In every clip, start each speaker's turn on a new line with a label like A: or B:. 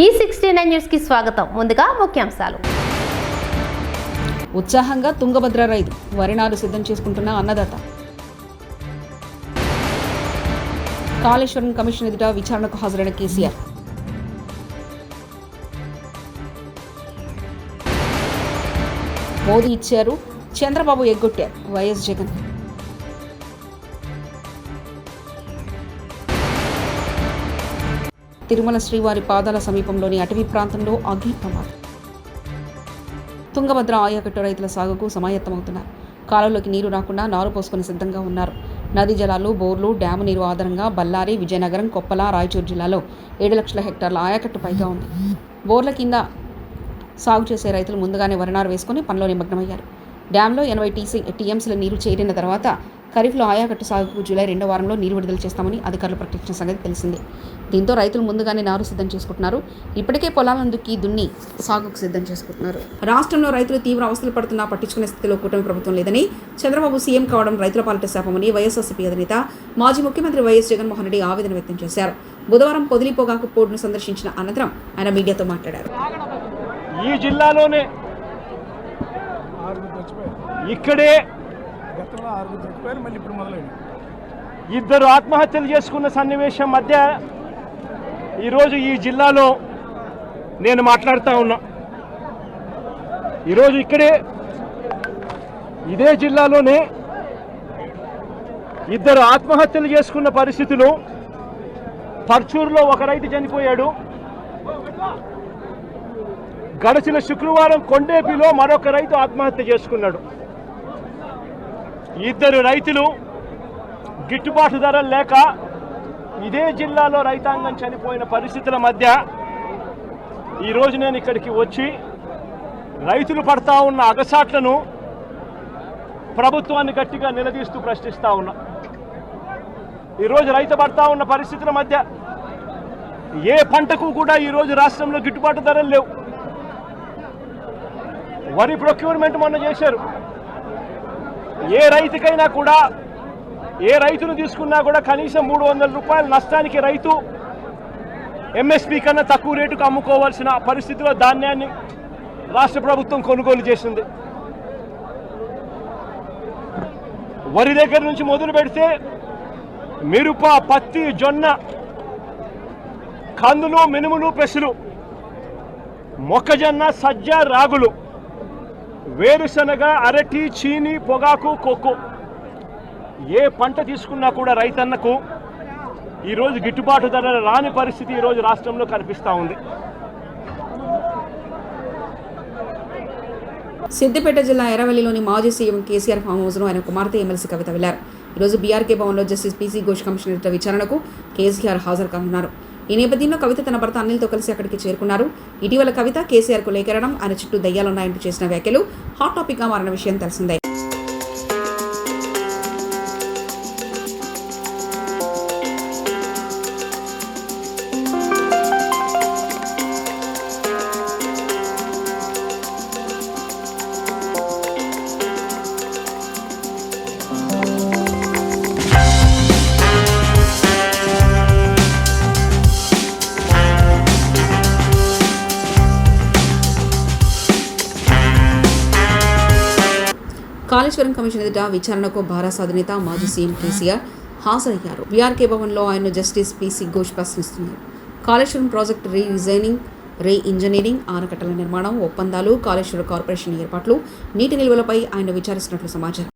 A: E69 news కి స్వాగతం. ముందుగా ముఖ్యాంశాలు.
B: ఉత్సాహంగా తుంగభద్ర రైతు వరి నారు సిద్ధం చేసుకుంటున్న అన్నదాత. కాళేశ్వరం కమిషన్ ఎదుట విచారణకు హాజరైన కేసీఆర్. మోదీ ఇచ్చారు, చంద్రబాబు ఎగ్గొట్టారు వైఎస్ జగన్. తిరుమల శ్రీవారి పాదాల సమీపంలోని అటవీ ప్రాంతంలో అగ్ని ప్రమాదం. తుంగభద్ర ఆయకట్టు రైతుల సాగుకు సమాయత్తమవుతున్నారు. కాలువలోకి నీరు రాకుండా నారు పోసుకుని సిద్ధంగా ఉన్నారు. నదీ జలాలు, బోర్లు, డ్యాము నీరు ఆధారంగా బళ్ళారి, విజయనగరం, కొప్పల, రాయచూరు జిల్లాలో 7 లక్షల హెక్టార్ల ఆయకట్టు పైగా ఉంది. బోర్ల కింద సాగు చేసే రైతులు ముందుగానే వరినారు వేసుకుని పనిలో నిమగ్నమయ్యారు. డ్యాంలో 80 టీఎంసీల నీరు చేరిన తర్వాత ఖరీఫ్లో ఆయకట్టు సాగుకు జూలై 2వ వారంలో నీరు విడుదల చేస్తామని అధికారులు ప్రకటించిన సంగతి తెలిసిందే. దీంతో రైతులు ముందుగానే నారు సిద్ధం చేసుకుంటున్నారు. ఇప్పటికే పొలాలను దున్ని సాగుకు సిద్ధం చేసుకుంటున్నారు. రాష్ట్రంలో రైతులు తీవ్ర అవస్థలు పడుతున్నా పట్టించుకునే స్థితిలో కూటమి ప్రభుత్వం లేదని, చంద్రబాబు సీఎం కావడం రైతుల పాలిట శాపమని వైఎస్ఆర్సీపీ అధినేత మాజీ ముఖ్యమంత్రి వైఎస్ జగన్మోహన్ రెడ్డి ఆవేదన వ్యక్తం చేశారు. బుధవారం పొదిలి పొగాకు పోర్టును సందర్శించిన అనంతరం ఆయన మీడియాతో మాట్లాడారు.
C: ఈ జిల్లాలోనే ఇక్కడే ఇద్దరు ఆత్మహత్యలు చేసుకున్న సన్నివేశం మధ్య ఈరోజు ఈ జిల్లాలో నేను మాట్లాడుతూ ఉన్నా. ఈరోజు ఇక్కడే ఇదే జిల్లాలోనే ఇద్దరు ఆత్మహత్యలు చేసుకున్న పరిస్థితులు. పర్చూరులో ఒక రైతు చనిపోయాడు. గడిచిన శుక్రవారం కొండేపిలో మరొక రైతు ఆత్మహత్య చేసుకున్నాడు. ఇద్దరు రైతులు గిట్టుబాటు ధరలు లేక ఇదే జిల్లాలో రైతాంగం చనిపోయిన పరిస్థితుల మధ్య ఈరోజు నేను ఇక్కడికి వచ్చి రైతులు పడతా ఉన్న అగసాట్లను ప్రభుత్వాన్ని గట్టిగా నిలదీస్తూ ప్రశ్నిస్తూ ఉన్నా. ఈరోజు రైతు పడతా ఉన్న పరిస్థితుల మధ్య ఏ పంటకు కూడా ఈరోజు రాష్ట్రంలో గిట్టుబాటు ధరలు లేవు. వరి ప్రొక్యూర్మెంట్ మొన్న చేశారు. ఏ రైతుకైనా కూడా, ఏ రైతును తీసుకున్నా కూడా కనీసం 300 రూపాయల నష్టానికి రైతు ఎంఎస్పీ కన్నా తక్కువ రేటుకు అమ్ముకోవాల్సిన పరిస్థితిలో ధాన్యాన్ని రాష్ట్ర ప్రభుత్వం కొనుగోలు చేసింది. వరి దగ్గర నుంచి మొదలు పెడితే మిరప, పత్తి, జొన్న, కందులు, మినుములు, పెసలు, మొక్కజొన్న, సజ్జ, రాగులు, వేరుశనగ, అరటి, చీని, పొగాకు, కోకో, ఏ పంట తీసుకున్నా కూడా రైతన్నకు ఈరోజు గిట్టుబాటు ధర రాని పరిస్థితి ఈరోజు రాష్ట్రంలో కనిపిస్తూ ఉంది.
B: సిద్దిపేట జిల్లా ఎర్రవల్లిలోని మాజీ సీఎం కేసీఆర్ ఫామ్ హౌస్ను ఆయన కుమార్తె ఎమ్మెల్సీ కవిత వెళ్లారు. ఈరోజు బీఆర్కే భవన్లో జస్టిస్ పీసీ ఘోష్ కమిషన్ ఎదుట విచారణకు కేసీఆర్ హాజరు కానున్నారు. ఈ నేపథ్యంలో కవిత తన భర్త అనిల్తో కలిసి అక్కడికి చేరుకున్నారు. ఇటీవల కవిత కేసీఆర్కు లేఖరడం, ఆయన చుట్టూ దయ్యాలున్నాయంటూ చేసిన వ్యాఖ్యలు హాట్ టాపిక్గా మారిన విషయం తెలిసిందే. కాళేశ్వరం కమిషన్ ఎదుట విచారణకు భారత అధినేత మాజీ సీఎం కేసీఆర్ హాజరయ్యారు. బీఆర్కే భవన్లో ఆయన జస్టిస్ పీసీ ఘోష్ ప్రశ్నిస్తున్నారు. కాళేశ్వరం ప్రాజెక్టు రీ ఇంజనీరింగ్, ఆనకట్టల నిర్మాణం, ఒప్పందాలు, కాళేశ్వర కార్పొరేషన్ ఏర్పాట్లు, నీటి నిల్వలపై ఆయన విచారిస్తున్నట్లు సమాచారం.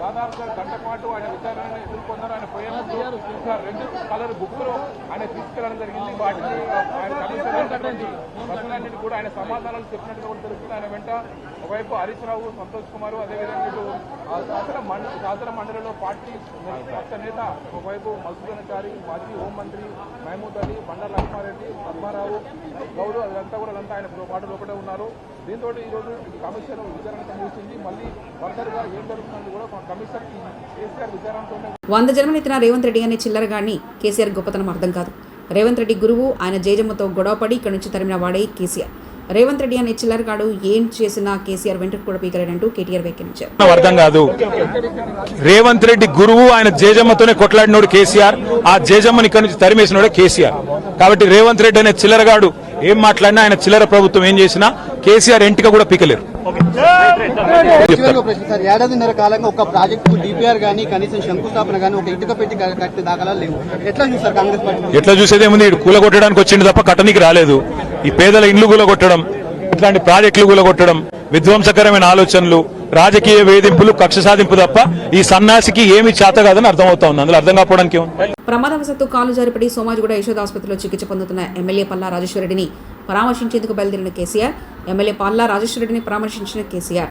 D: దాదాపుగా గంట పాటు ఆయన విచారణను ఎదుర్కొన్నారు. ఆయన పోయినప్పుడు 2 కలర్ బుక్లు ఆయన తీసుకెళ్లడం జరిగింది. వాటిని ఆయన కమిషనర్లన్నింటినీ కూడా ఆయన సమాధానాలు చెప్పినట్టుగా కూడా తెలుస్తుంది. ఆయన వెంట ఒకవైపు హరీష్ రావు, సంతోష్ కుమార్, అదేవిధంగా ఇటు శాసన మండలిలో పార్టీ పక్ష నేత ఒకవైపు మధుసూదనాచారి, మాజీ హోంమంత్రి మహమూద్ అలీ, బండారు లక్ష్మారెడ్డి, పద్మారావు, గౌరవ్, అదంతా కూడా ఆయన పాటు లోపడే ఉన్నారు. దీంతో ఈరోజు కమిషన్ విచారణ ముగిసింది. మళ్ళీ ఫర్దర్గా ఏం జరుగుతుంది కూడా కమిషన్ కేసీఆర్ విచారణతోనే.
B: 100 జన్మనెత్తిన రేవంత్ రెడ్డి అనే చిల్లరగాడిని కేసీఆర్ గొప్పతనం అర్థం కాదు. రేవంత్ రెడ్డి గురువు, ఆయన జేజమ్మతో గొడవపడి ఇక్కడి నుంచి తరిమిన వాడే కేసీఆర్. రేవంత్ రెడ్డి అనే చిల్లరగాడు ఏం చేసినా కేసీఆర్ వెంట్రుకు కూడా పీకలేడంటూ కేటీఆర్ వ్యాఖ్యానించారు.
E: అర్థం కాదు. రేవంత్ రెడ్డి గురువు, ఆయన జేజమ్మతోనే కొట్లాడినోడు కేసీఆర్, ఆ జేజమ్మని ఇక్కడి నుంచి తరిమేసినోడే కేసీఆర్. కాబట్టి రేవంత్ రెడ్డి అనే చిల్లరగాడు ఏం మాట్లాడినా, ఆయన చిల్లర ప్రభుత్వం ఏం చేసినా కేసీఆర్ ఎంటిక కూడా పీకలేరు.
F: ఏడాదిన్నర కాలంగా ఒక ప్రాజెక్టు డిపిఆర్ గానీ కనీసం శంకుస్థాపన గానీ ఒక ఇటుక పెట్టి కట్టే దాఖలాలు లేవు. ఎట్లా చూస్తారు కాంగ్రెస్ పార్టీ?
E: ఎట్లా చూసేదేముంది, ఇటు కూలగొట్టడానికి వచ్చింది తప్ప కట్టనికి రాలేదు. ఈ పేదల ఇండ్లు కూలగొట్టడం, ఇట్లాంటి ప్రాజెక్టులు కూలగొట్టడం, విధ్వంసకరమైన ఆలోచనలు, రాజకీయ వేధింపులు, కక్ష సాధింపు తప్ప ఈ సన్నాసికి ఏమి చేత కాదని అర్థమవుతా ఉంది. అందులో అర్థం కాకపోవడానికి
B: ప్రమాదవశత్తు కాలు జారిపడి సోమాజిగూడ యశోద ఆసుపత్రిలో చికిత్స పొందుతున్న ఎమ్మెల్యే పల్లా రాజేశ్వరరెడ్డిని పరామర్శించేందుకు బయలుదేరిన కేసీఆర్. ఎమ్మెల్యే పల్లా రాజేశ్వరరెడ్డిని పరామర్శించిన కేసీఆర్.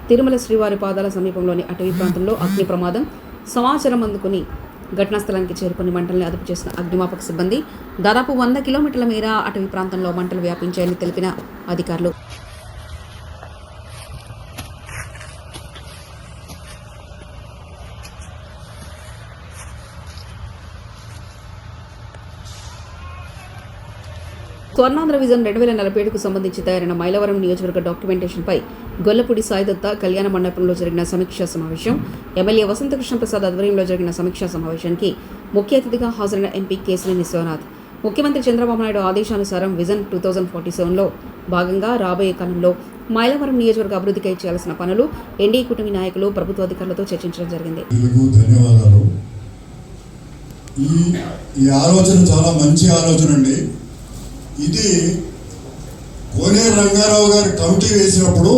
B: తిరుమల శ్రీవారి పాదాల సమీపంలోని అటవీ ప్రాంతంలో అగ్ని ప్రమాదం సమాచారం అందుకుని ఘటనా స్థలానికి చేరుకుని మంటల్ని అదుపు చేసిన అగ్నిమాపక సిబ్బంది. దాదాపు 100 కిలోమీటర్ల మేర అటవీ ప్రాంతంలో మంటలు వ్యాపించాయని తెలిపిన అధికారులు. స్వర్ణాంధ్ర విజన్ 2047కు సంబంధించి తయారైన మైలవరం నియోజకవర్గ డాక్యుమెంటేషన్పై గొల్లపూడి సాయిదత్త కళ్యాణ మండపంలో జరిగిన సమీక్షా సమావేశం. ఎమ్మెల్యే వసంతకృష్ణ ప్రసాద్ ఆధ్వర్యంలో జరిగిన సమీక్షా సమావేశానికి ముఖ్య అతిథిగా హాజరైన ఎంపీ కేశినేని విశ్వనాథ్. ముఖ్యమంత్రి చంద్రబాబు నాయుడు ఆదేశానుసారం విజన్ 2047లో భాగంగా రాబోయే కాలంలో మైలవరం నియోజకవర్గ అభివృద్ధికై చేయాల్సిన పనులు ఎన్డీఏ కూటమి నాయకులు, ప్రభుత్వ అధికారులతో చర్చించడం జరిగింది.
G: ఈ ఆలోచన చాలా మంచి ఆలోచన అండి. ఇది కోనేరు రంగారావు గారు కమిటీ వేసినప్పుడు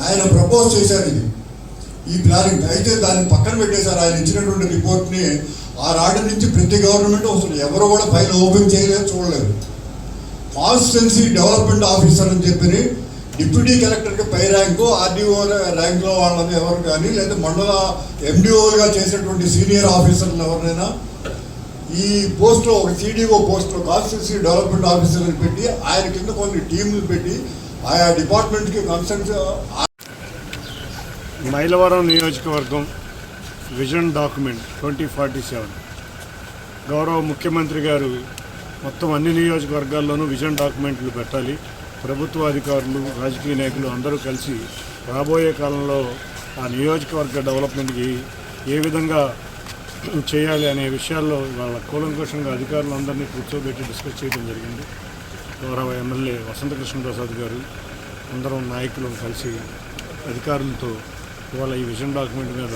G: ఆయన ప్రపోజ్ చేశారు ఈ ప్లానింగ్. అయితే దాన్ని పక్కన పెట్టేశారు. ఆయన ఇచ్చినటువంటి రిపోర్ట్ని ఆ రాటి నుంచి ప్రతి గవర్నమెంట్ వస్తుంది, ఎవరు కూడా ఫైల్ ఓపెన్ చేయలేదు, చూడలేదు. కాన్స్టిట్యున్సీ డెవలప్మెంట్ ఆఫీసర్ అని చెప్పి డిప్యూటీ కలెక్టర్కి పై ర్యాంకు, ఆర్డీఓ ర్యాంకులో వాళ్ళని ఎవరు కానీ, లేదా మండల ఎండిఓలుగా చేసేటువంటి సీనియర్ ఆఫీసర్లు ఎవరినైనా ఈ పోస్ట్లో ఒక సిడిఓ పోస్ట్లో కాన్స్టిట్యున్సీ డెవలప్మెంట్ ఆఫీసర్ని పెట్టి ఆయన కింద కొన్ని టీంలు పెట్టి ఆయా డిపార్ట్మెంట్కి కన్సల్ట్.
H: మైలవరం నియోజకవర్గం విజన్ డాక్యుమెంట్ 2047 గౌరవ ముఖ్యమంత్రి గారు మొత్తం అన్ని నియోజకవర్గాల్లోనూ విజన్ డాక్యుమెంట్లు పెట్టాలి. ప్రభుత్వ అధికారులు, రాజకీయ నాయకులు అందరూ కలిసి రాబోయే కాలంలో ఆ నియోజకవర్గ డెవలప్మెంట్కి ఏ విధంగా చేయాలి అనే విషయాల్లో వాళ్ళ కూలంకషంగా అధికారులందరినీ కూర్చోబెట్టి డిస్కస్ చేయడం జరిగింది. గౌరవ ఎమ్మెల్యే వసంతకృష్ణ ప్రసాద్ గారు అందరం నాయకులు కలిసి అధికారులతో ఇవాళ ఈ విజన్ డాక్యుమెంట్ మీద,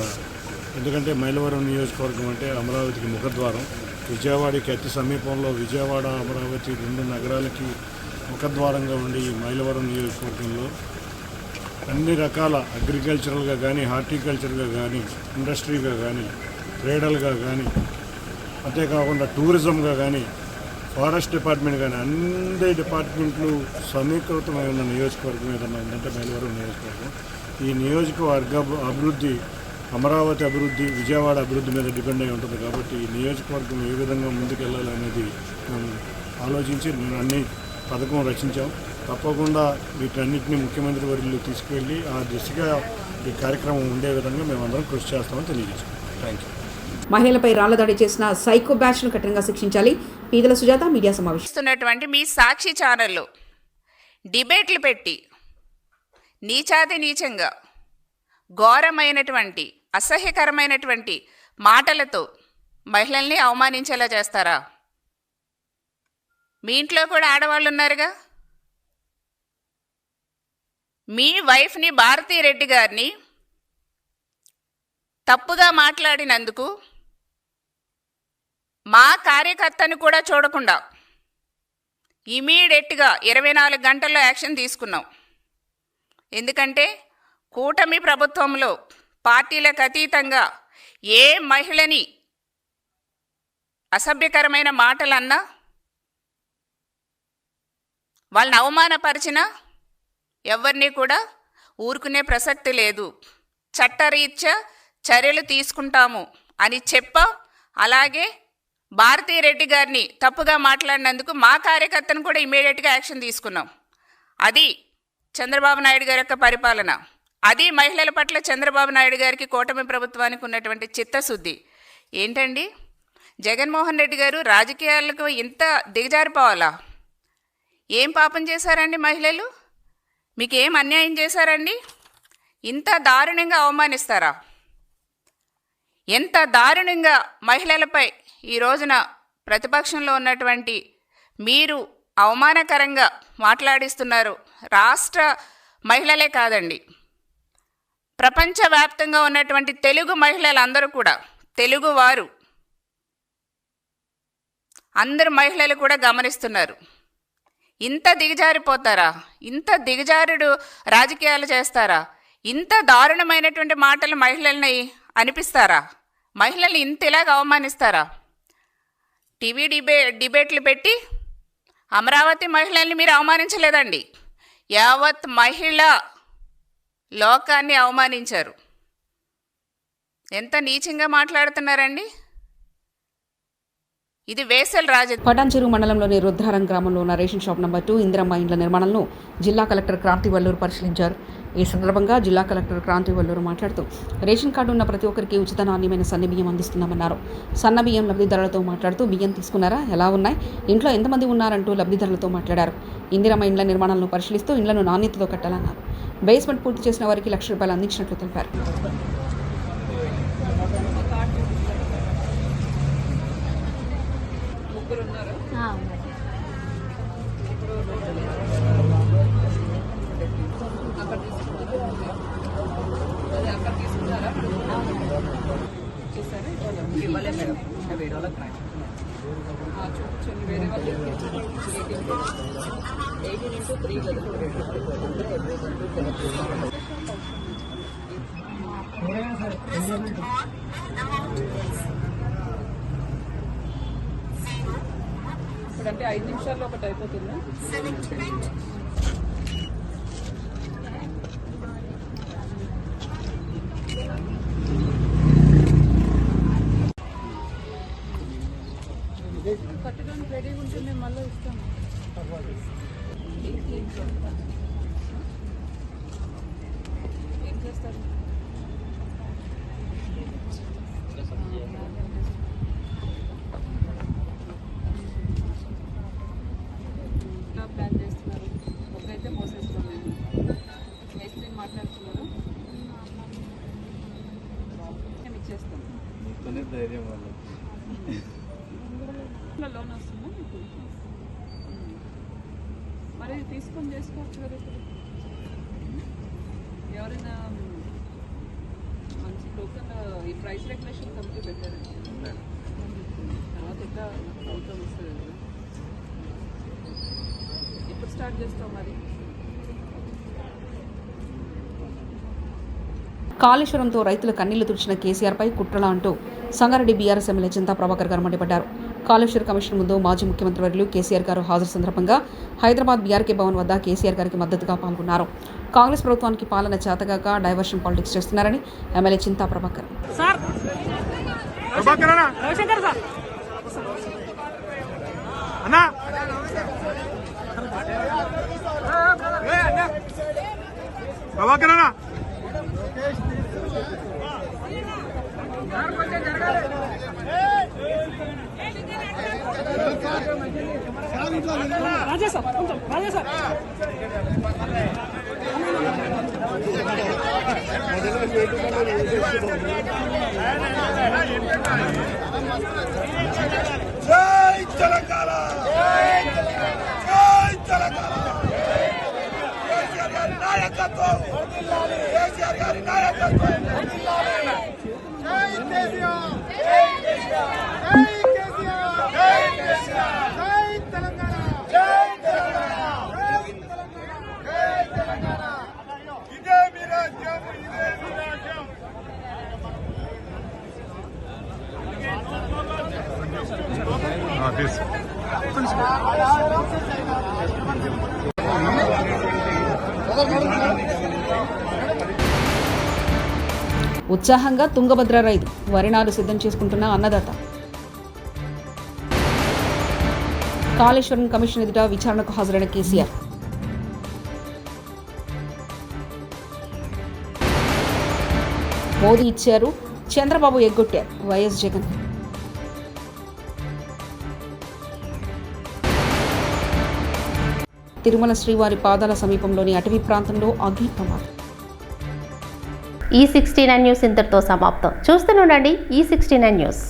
H: ఎందుకంటే మైలవరం నియోజకవర్గం అంటే అమరావతికి ముఖద్వారం, విజయవాడకి అతి సమీపంలో విజయవాడ, అమరావతి 2 నగరాలకి ముఖద్వారంగా ఉండి ఈ మైలవరం నియోజకవర్గంలో అన్ని రకాల అగ్రికల్చరల్గా కానీ, హార్టికల్చర్గా కానీ, ఇండస్ట్రీగా కానీ, ట్రేడల్గా కానీ, అంతేకాకుండా టూరిజంగా కానీ, ఫారెస్ట్ డిపార్ట్మెంట్ కానీ అన్ని డిపార్ట్మెంట్లు సమీకృతమై ఉన్న నియోజకవర్గం ఏదన్నా ఉందంటే మైలవరం నియోజకవర్గం. ఈ నియోజకవర్గ అభివృద్ధి, అమరావతి అభివృద్ధి, విజయవాడ అభివృద్ధి మీద డిపెండ్ అయి ఉంటుంది. కాబట్టి ఈ నియోజకవర్గం ఏ విధంగా ముందుకెళ్ళాలి అనేది మేము ఆలోచించి నేను అన్ని పథకం రచించాం. తప్పకుండా వీటన్నిటిని ముఖ్యమంత్రి వర్యులు తీసుకువెళ్ళి ఆ దిశగా ఈ కార్యక్రమం ఉండే విధంగా మేమందరం కృషి చేస్తామని తెలియజేస్తాం. Thank you.
B: మహిళలపై రాళ్లదాడి చేసిన సైకో బ్యాచ్ను కఠినంగా శిక్షించాలి. పీదల సుజాత మీడియా సమావేశం.
I: మీ సాక్షి ఛానల్లో డిబేట్లు పెట్టి నీచాతి నీచంగా ఘోరమైనటువంటి అసహ్యకరమైనటువంటి మాటలతో మహిళల్ని అవమానించేలా చేస్తారా? మీ ఇంట్లో కూడా ఆడవాళ్ళు ఉన్నారుగా. మీ వైఫ్ని భారతీ రెడ్డి గారిని తప్పుగా మాట్లాడినందుకు మా కార్యకర్తను కూడా చూడకుండా ఇమీడియట్గా 24 గంటల్లో యాక్షన్ తీసుకున్నాం. ఎందుకంటే కూటమి ప్రభుత్వంలో పార్టీలకు అతీతంగా ఏ మహిళని అసభ్యకరమైన మాటలన్నా, వాళ్ళని అవమానపరిచినా ఎవరిని కూడా ఊరుకునే ప్రసక్తి లేదు. చట్టరీత్యా చర్యలు తీసుకుంటాము అని చెప్పాం. అలాగే భారతీరెడ్డి గారిని తప్పుగా మాట్లాడినందుకు మా కార్యకర్తను కూడా ఇమీడియట్గా యాక్షన్ తీసుకున్నాం. అది చంద్రబాబు నాయుడు గారి యొక్క పరిపాలన. అది మహిళల పట్ల చంద్రబాబు నాయుడు గారికి, కూటమి ప్రభుత్వానికి ఉన్నటువంటి చిత్తశుద్ధి. ఏంటండి జగన్మోహన్ రెడ్డి గారు రాజకీయాలకు ఇంత దిగజారిపోవాలా? ఏం పాపం చేశారండి మహిళలు? మీకు ఏం అన్యాయం చేశారండి? ఇంత దారుణంగా అవమానిస్తారా? ఎంత దారుణంగా మహిళలపై ఈ రోజున ప్రతిపక్షంలో ఉన్నటువంటి మీరు అవమానకరంగా మాట్లాడిస్తున్నారు. రాష్ట్ర మహిళలే కాదండి, ప్రపంచవ్యాప్తంగా ఉన్నటువంటి తెలుగు మహిళలందరూ కూడా, తెలుగువారు అందరు మహిళలు కూడా గమనిస్తున్నారు. ఇంత దిగజారిపోతారా? ఇంత దిగజారుడు రాజకీయాలు చేస్తారా? ఇంత దారుణమైనటువంటి మాటలు మహిళల్ని అనిపిస్తారా? మహిళల్ని ఇంత ఇలాగ అవమానిస్తారా? టీవీ డిబేట్లు పెట్టి అమరావతి మహిళల్ని మీరు అవమానించలేదండి, యావత్ మహిళా లోకాన్ని అవమానించారు. ఎంత నీచంగా మాట్లాడుతున్నారండి? ఇది వేసల్
B: పటాన్చెరు మండలంలోని రుద్రారం గ్రామంలో ఉన్న రేషన్ షాప్ నంబర్ 2 ఇందిరమ్మ ఇండ్ల నిర్మాణంను జిల్లా కలెక్టర్ క్రాంతి వల్లూరు పరిశీలించారు. ఈ సందర్భంగా జిల్లా కలెక్టర్ క్రాంతి వల్లూరు మాట్లాడుతూ రేషన్ కార్డు ఉన్న ప్రతి ఒక్కరికి ఉచిత నాణ్యమైన సన్న బియ్యం అందిస్తున్నామన్నారు. సన్న బియ్యం లబ్ధిదారులతో మాట్లాడుతూ బియ్యం తీసుకున్నారా, ఎలా ఉన్నాయి, ఇంట్లో ఎంతమంది ఉన్నారంటూ లబ్ధిదారులతో మాట్లాడారు. ఇందిరమ్మ ఇండ్ల నిర్మాణాలను పరిశీలిస్తూ ఇండ్లను నాణ్యతతో కట్టాలన్నారు. బేస్మెంట్ పూర్తి చేసిన వారికి ₹1,00,000 అందించినట్లు తెలిపారు.
J: ఇప్పుడంటే 5 నిమిషాల్లో ఒకటి అయిపోతుందా? కట్టడానికి రెడీగా ఉంటే మేము మళ్ళీ ఇస్తాము. ఏం చేస్తారు? ప్లాన్ చేస్తున్నారు. ఒకరైతే మోసేస్తాం. మేము మేస్త్రి మాట్లాడుతున్నారు, మేము ఇచ్చేస్తాం. లోన్ వస్తుందా మీకు? మరి తీసుకొని చేసుకోవచ్చు కదా. ఇప్పుడు ఎవరైనా మంచి లోకల్ ఈ ప్రైస్ రెగ్యులేషన్ కమిటీ పెట్టారండి. తర్వాత ఎట్లా అవుతాం వస్తుంది కదా. ఎప్పుడు స్టార్ట్ చేస్తాం మరి?
B: కాళేశ్వరంతో రైతుల కన్నీళ్లు తుడిచిన కేసీఆర్పై కుట్రలా అంటూ సంగారెడ్డి బీఆర్ఎస్ ఎమ్మెల్యే చింతా ప్రభాకర్ గారు మండిపడ్డారు. కాళేశ్వర కమిషన్ ముందు మాజీ ముఖ్యమంత్రి వర్యులు కేసీఆర్ గారు హాజరు సందర్భంగా హైదరాబాద్ బీఆర్కే భవన్ వద్ద కేసీఆర్ గారికి మద్దతుగా పాల్గొన్నారు. కాంగ్రెస్ ప్రభుత్వానికి పాలన చేతగాక డైవర్షన్ పాలిటిక్స్ చేస్తున్నారని ఎమ్మెల్యే చింతా ప్రభాకర్ ఉత్సాహంగా తుంగభద్ర రైతు వరి నారు సిద్ధం చేసుకుంటున్న అన్నదాత. కాళేశ్వరం కమిషన్ ఎదుట విచారణకు హాజరైన కేసీఆర్. మోదీ ఇచ్చారు, చంద్రబాబు ఎగ్గొట్టారు వైఎస్ జగన్. తిరుమల శ్రీవారి పాదాల సమీపంలోని అటవీ ప్రాంతంలో అగ్ని ప్రమాదం.
A: ఈ 69 న్యూస్ ఇంతటితో సమాప్తం. చూస్తూనే ఉండండి ఈ 69 న్యూస్.